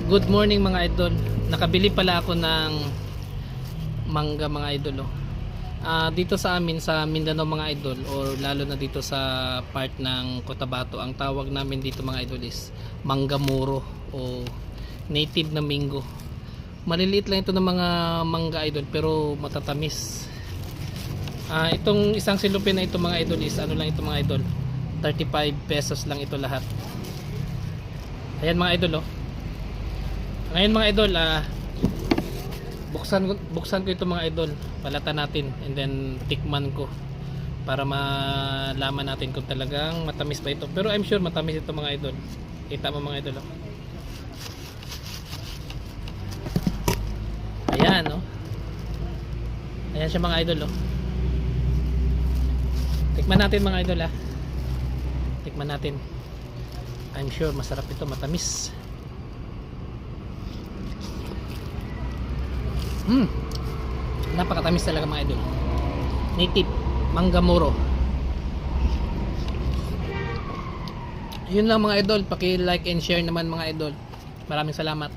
Good morning mga idol. Nakabili pala ako ng mangga mga idol. Dito sa amin sa Mindanao mga idol, or lalo na dito sa part ng Cotabato, ang tawag namin dito mga idol is mangga muro o native na mango. Maliliit lang ito ng mga mangga idol pero matatamis. Itong isang silupin na ito mga idol is ano lang ito mga idol, 35 pesos lang ito lahat. Ayan mga idol. Ngayon mga idol, buksan ko ito mga idol, palatan natin and then tikman ko para malaman natin kung talagang matamis pa ito. Pero I'm sure matamis ito mga idol. Kita mo mga idol. Ayan ayan siya mga idol. Tikman natin mga idol. Tikman natin. I'm sure masarap ito, matamis. Napakatamis talaga mga idol. Native mangga muro. Yun lang mga idol, paki-like and share naman mga idol. Maraming salamat.